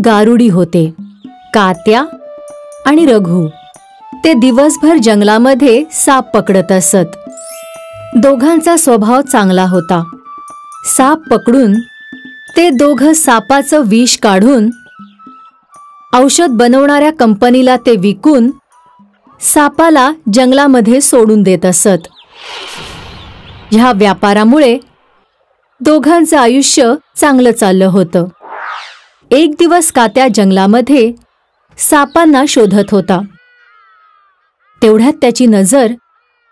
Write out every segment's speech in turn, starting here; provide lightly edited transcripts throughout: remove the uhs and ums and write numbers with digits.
गारुडी होते, कात्या आणि रघु. ते दिवसभर जंगलामध्ये साप पकडत असत. दोघांचा स्वभाव चांगला होता. साप पकडून ते दोघं सापाचं विष काढून औषध बनवणाऱ्या कंपनीला ते विकून सापाला जंगलामध्ये सोडून देत असत. ह्या व्यापारामुळे दोघांचं आयुष्य चांगलं चाललं होतं. एक दिवस कात्या जंगलामध्ये सापांना शोधत होता. तेवढ्यात त्याची नजर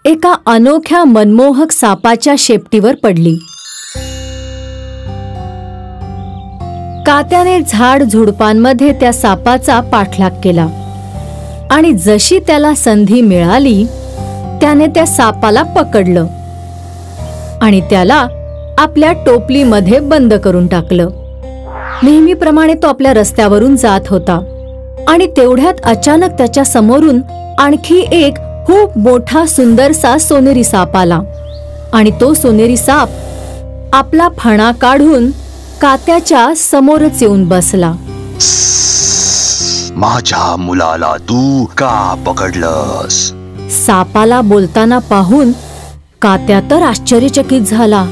एका अनोख्या मनमोहक सापाच्या शेपटीवर पडली. कात्याने झाड झुडपांमध्ये त्या सापाचा पाठलाग केला आणि जशी त्याला संधी मिळाली त्याने त्या सापाला पकडलं आणि त्याला आपल्या टोपलीमध्ये बंद करून टाकलं. नेहमीप्रमाणे तो आपल्या रस्त्यावरून जात होता आणि तेवढ्यात अचानक त्याच्या समोरून आणखी एक खूप मोठा सुंदरसा सोनेरी साप आला आणि तो सोनेरी साप आपला फणा काढून कात्याच्या समोरच येऊन बसला. माझ्या मुलाला तू का पकडलंस? सापाला बोलताना पाहून कात्या तर आश्चर्यचकित झाला.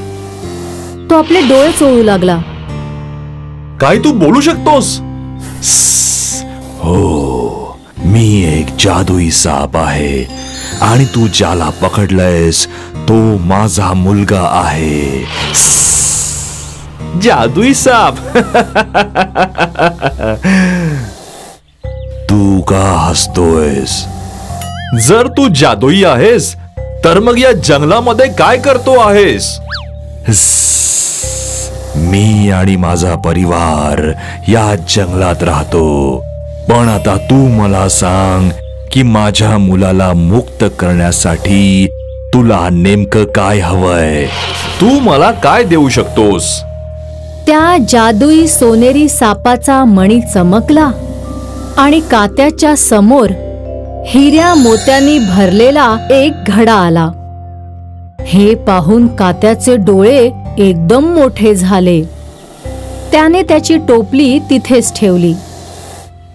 तो आपले डोळे चोळू लागला. काय तू बोलू शकतोस? हो, मी एक जादुई साप आहे आणि तू ज्याला पकडलंयस तो माझा मुलगा आहे. जादुई साप? तू का हसतोयस? जर तू जादुई आहेस तर मग या जंगलामध्ये काय करतो आहेस? मी आणि माझा परिवार या जंगलात राहतो. पण आता तू मला सांग की माझ्या मुलाला मुक्त करण्यासाठी तुला नेमकं काय हवंय? तू मला काय देऊ शकतोस? त्या जादुई सोनेरी सापाचा मणी चमकला आणि कात्याच्या समोर हिऱ्या मोत्यांनी भरलेला एक घडा आला. हे पाहून कात्याचे डोळे एकदम मोठे झाले. त्याने त्याची टोपली तिथेच ठेवली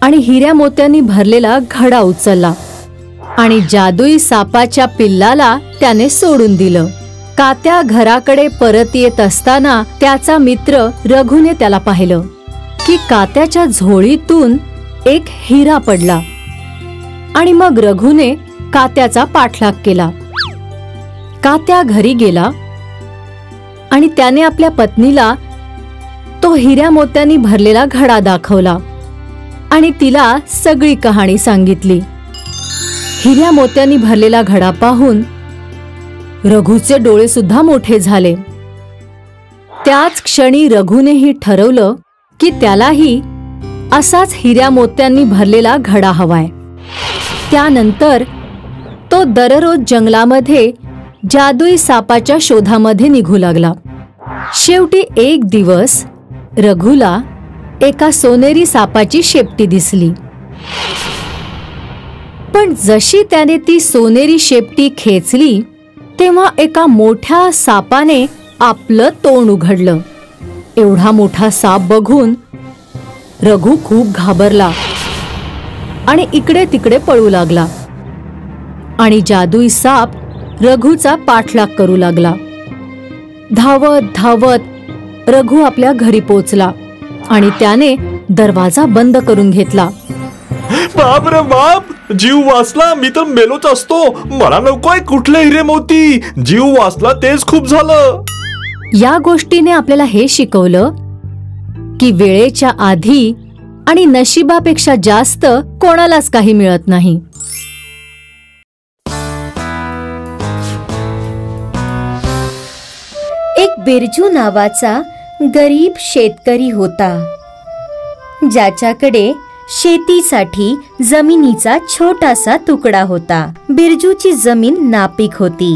आणि हिऱ्या मोत्यांनी भरलेला घडा उचलला आणि जादुई सापाच्या पिल्लाला त्याने सोडून दिलं. कात्या घराकडे परत येत असताना त्याचा मित्र रघुने त्याला पाहिलं की कात्याच्या झोळीतून एक हिरा पडला आणि मग रघुने कात्याचा पाठलाग केला. कात्या घरी गेला आणि त्याने आपल्या पत्नीला तो हिऱ्या मोत्यांनी भरलेला घडा दाखवला आणि तिला सगळी कहाणी सांगितली. हिऱ्या मोत्यांनी भरलेला घडा पाहून रघुचे डोळे सुद्धा मोठे झाले. त्याच क्षणी रघुनेही ठरवलं की त्यालाही असाच हिऱ्या मोत्यांनी भरलेला घडा हवाय. त्यानंतर तो दररोज जंगलामध्ये जादुई सापाच्या शोधामध्ये निघू लागला. शेवटी एक दिवस रघुला एका सोनेरी सापाची शेपटी दिसली. पण जशी त्याने ती सोनेरी शेपटी खेचली तेव्हा एका मोठ्या सापाने आपलं तोंड उघडलं. एवढा मोठा साप बघून रघु खूप घाबरला आणि इकडे तिकडे पळू लागला आणि जादुई साप रघुचा पाठलाग करू लागला. धावत धावत रघु आपल्या घरी पोचला आणि त्याने दरवाजा बंद करून घेतला. बाप रे बाप, जीव वाचला. मी तर मेलोच असतो. मला नकोय कुठले हिरे मोती. जीव वाचला तेच खूप झालं. या गोष्टीने आपल्याला हे शिकवलं की वेळेच्या आधी आणि नशिबापेक्षा जास्त कोणालाच काही मिळत नाही. एक बिरजू नावाचा गरीब शेतकरी होता, ज्याच्याकडे शेतीसाठी जमिनीचा छोटासा तुकडा होता. बिरजूची जमीन नापीक होती.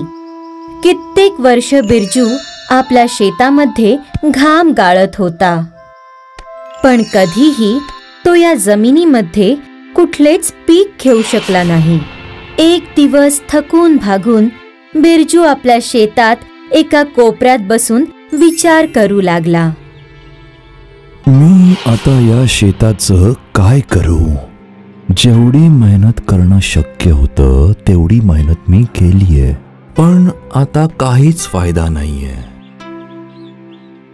कित्येक वर्ष बिरजू आपल्या शेतामध्ये घाम गाळत होता, पण कधीही तो या जमिनीमध्ये कुठलेच पीक घेऊ शकला नाही. एक दिवस थकून भागून बिरजू आपल्या शेतात एका कोपऱ्यात बसून विचार करू लागला. मी मी आता या शेताचं काय करू? जेवढी मेहनत करणं शक्य होतं तेवढी मेहनत मी केलीये, पण आता काहीच फायदा नाहीये.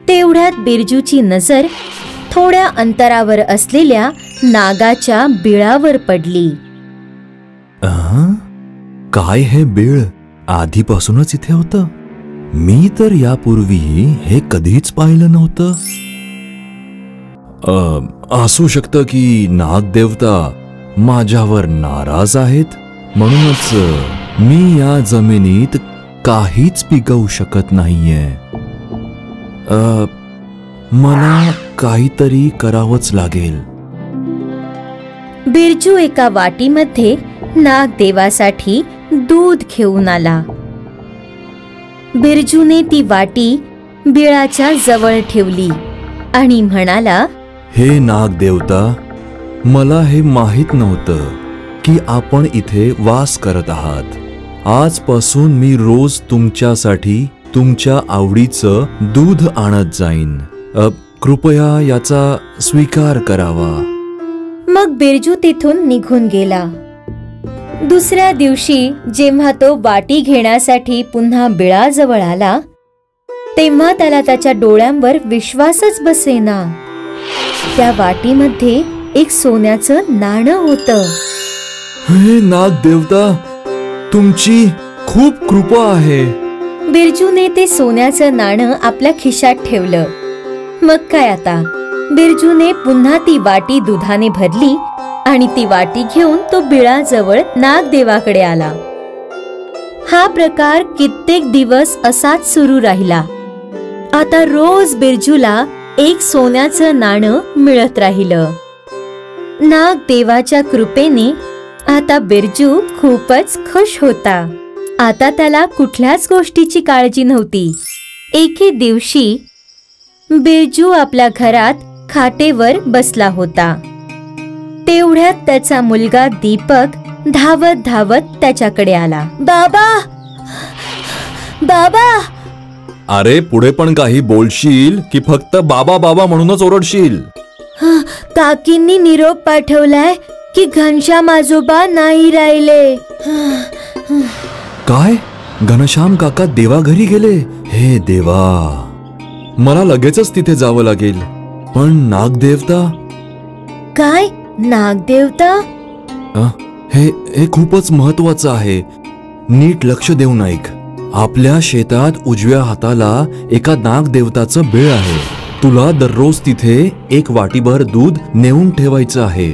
तेवढ्यात बिरजूची नजर थोड्या अंतरावर असलेल्या नागाच्या बिळावर पडली. काय हे बिळ आधीपासूनच इथे होतं? मी तर यापूर्वी हे कधीच पाहिलं नव्हतं. असू शकतं की नागदेवता माझ्यावर नाराज आहेत, म्हणूनच मी या जमिनीत काहीच पिकवू शकत नाहीये. मला काहीतरी करावंच लागेल. बिरजू एका वाटीमध्ये नागदेवासाठी दूध घेऊन आला. बिरजूने ती वाटी बिळाच्या जवळ ठेवली आणि म्हणाला, हे नागदेवता, मला हे माहित नव्हतं की आपण इथे वास करत आहात. आजपासून मी रोज तुमच्यासाठी तुमच्या आवडीचं दूध आणत जाईन. कृपया याचा स्वीकार करावा. मग बिरजू तिथून निघून गेला. दुसऱ्या दिवशी जेव्हा तो वाटी घेण्यासाठी पुन्हा बिळाजवळ आला, तेव्हा त्याला त्याच्या डोळ्यांवर विश्वासच बसेना. त्या वाटीमध्ये एक सोन्याचं नाणं होतं. हे नागदेवता, तुमची खूप कृपा आहे. बिरजूने ते सोन्याचं नाणं आपल्या खिशात ठेवलं. मग काय आता, बिरजूने पुन्हा ती वाटी दुधाने भरली आणि ती वाटी घेऊन तो बिळाजवळ नागदेवाकडे आला. हा प्रकार कित्येक दिवस असाच सुरू राहिला. आता रोज बिरजूला एक सोन्याचं नाणं मिळत राहिलं. नागदेवाच्या कृपेने आता बिरजू खूपच खुश होता. आता त्याला कुठल्याच गोष्टीची काळजी नव्हती. एके दिवशी बिरजू आपल्या घरात खाटेवर बसला होता. तेवढ्यात त्याचा मुलगा दीपक धावत धावत त्याच्याकडे आला. बाबा, बाबा. अरे, पुढे पण काही बोलशील की फक्त बाबा बाबा म्हणूनच ओरडशील? काकींनी निरोप पाठवलाय की घनश्याम आजोबा नाही राहिले. काय? घनश्याम काका देवाघरी गेले? हे देवा, मला लगेचच तिथे जावं लागेल. पण नागदेवता? काय नागदेवता? हे खूपच महत्वाचं आहे. नीट लक्ष देऊन ऐक. आपल्या शेतात उजव्या हाताला एका नागदेवताचं बिळ आहे. तुला दररोज तिथे एक वाटीभर दूध नेऊन ठेवायचं आहे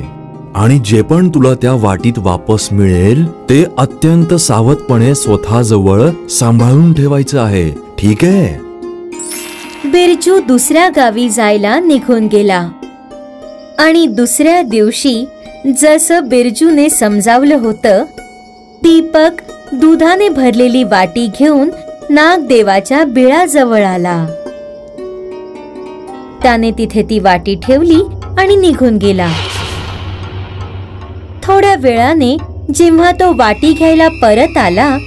आणि जे पण तुला त्या वाटीत वापस मिळेल ते अत्यंत सावधपणे स्वतःजवळ सांभाळून ठेवायचं आहे. ठीक आहे? बिरजू दुसऱ्या गावी जायला निघून गेला आणि दुसऱ्या दिवशी जसं बिरजूने समजावलं होतं, दीपक दुधाने भरलेली वाटी घेऊन नागदेवाच्या बिळाजवळ आला. त्याने तिथे ती वाटी ठेवली आणि निघून गेला. थोड्या वेळाने जेव्हा तो वाटी घ्यायला परत आला,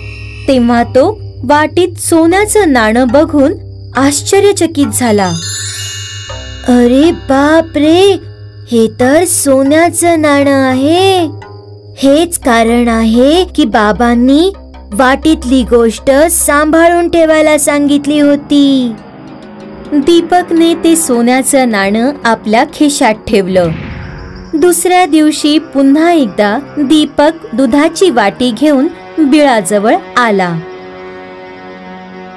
तेव्हा तो वाटीत सोन्याचं नाणं बघून आश्चर्यचकित झाला. अरे बाप रे, हे तर सोन्याचं नाणं आहे. हेच कारण आहे की बाबांनी वाटीतली गोष्ट सांभाळून ठेवायला सांगितली होती. दीपकने ते सोन्याचं नाणं आपल्या खिशात ठेवलं. दुसऱ्या दिवशी पुन्हा एकदा दीपक दुधाची वाटी घेऊन बिळाजवळ आला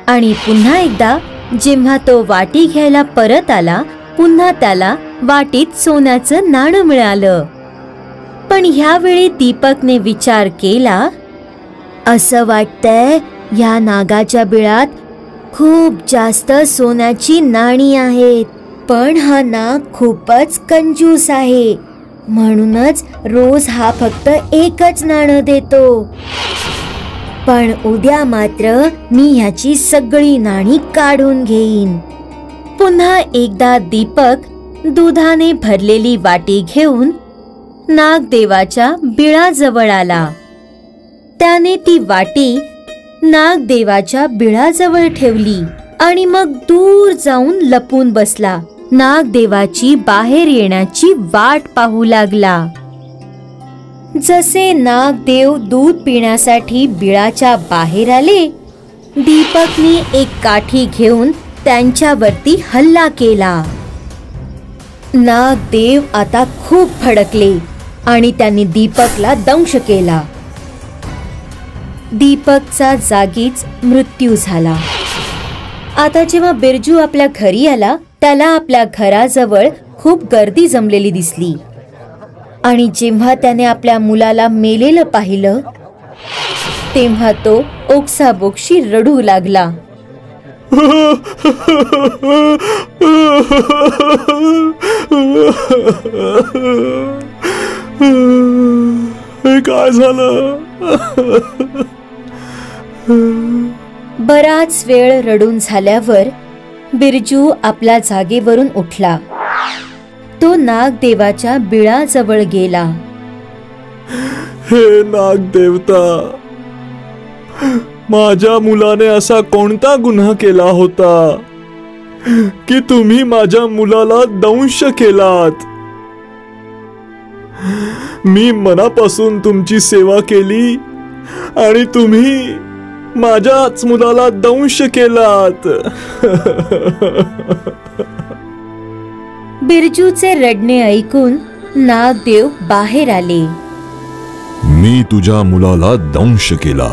आणि पुन्हा एकदा जेव्हा तो वाटी घ्यायला परत आला, पुन्हा त्याला वाटीत सोन्याचं नाणं मिळालं. पण ह्यावेळी दीपकने विचार केला, असं वाटतंय या नागाच्या बिळात खूप जास्त सोन्याची नाणी आहेत. पण हा नाग खूपच कंजूस आहे, म्हणूनच रोज हा फक्त एकच नाणं देतो. पण उद्या मात्र मी ह्याची सगळी नाणी काढून घेईन. पुन्हा एकदा दीपक दुधाने भरलेली वाटी घेऊन नागदेवाच्या बिळाजवळ आला. त्याने ती वाटी नागदेवाच्या बिळाजवळ ठेवली आणि मग दूर जाऊन लपून बसला नागदेवाची बाहेर येण्याची वाट पाहू लागला. जसे नागदेव दूध पिण्यासाठी बिळाच्या बाहेर आले, दीपकने एक काठी घेऊन त्यांच्यावरती हल्ला केला. नागदेव आता खूप भडकले आणि त्यांनी दीपकला दंश केला. दीपकचा जागीच मृत्यू झाला. आता जेव्हा बिरजू आपल्या घरी आला, त्याला आपल्या घराजवळ खूप गर्दी जमलेली दिसली आणि जेव्हा त्याने आपल्या मुलाला मेलेलं पाहिलं, तेव्हा तो ओक्साबोक्शी रडू लागला. हे काय झालं? बराच वेळ रडून झाल्यावर बिरजू आपल्या जागेवरून उठला. तो नागदेवाच्या बिळाजवळ गेला. हे नागदेवता, माझ्या मुलाने असा कोणता गुन्हा केला होता की तुम्ही माझ्या मुलाला दंश केलात? मी मनापासून तुमची सेवा केली आणि तुम्ही माझ्याच मुलाला दंश केलात. बिरजूचे रडणे ऐकून नागदेव बाहेर आले. मी तुझ्या मुलाला दंश केला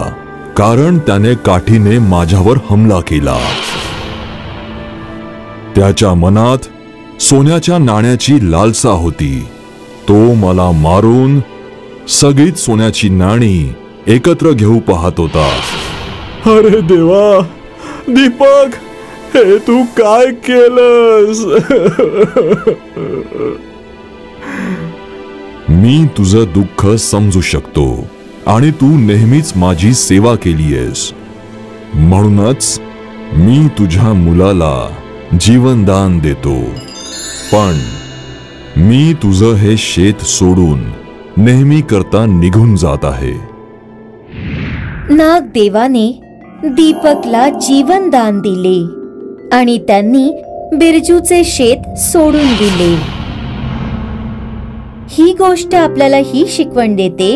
कारण त्याने काठीने माझ्यावर हमला केला. त्याच्या मनात सोन्याच्या नाण्याची लालसा होती. तो मला मारून सगळीच सोन्याची नाणी एकत्र घेऊ पाहत होता. अरे देवा, दीपक, हे तू काय केलंस? मी तुझं दुःख समजू शकतो आणि तू नेहमीच माझी सेवा केलीयस, म्हणूनच मी तुझ्या मुलाला जीवनदान देतो. पण मी तुझं हे शेत सोडून नेहमी करता निघून जात आहे. नागदेवाने दीपकला जीवनदान दिले आणि त्यांनी बिरजूचे शेत सोडून दिले. ही गोष्ट आपल्याला ही शिकवण देते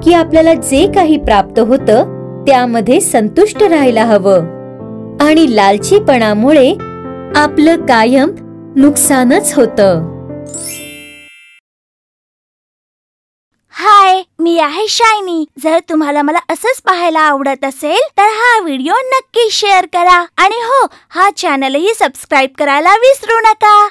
की आपल्याला जे काही प्राप्त होतं त्यामध्ये संतुष्ट राहायला हवं आणि लालचीपणामुळे आपलं कायम नुकसानच होतं. हाय, मी आहे शायनी. जर तुम्हाला मला असंच पाहायला आवडत असेल तर हा व्हिडिओ नक्की शेअर करा आणि हो, हा चॅनलही सबस्क्राईब करायला विसरू नका.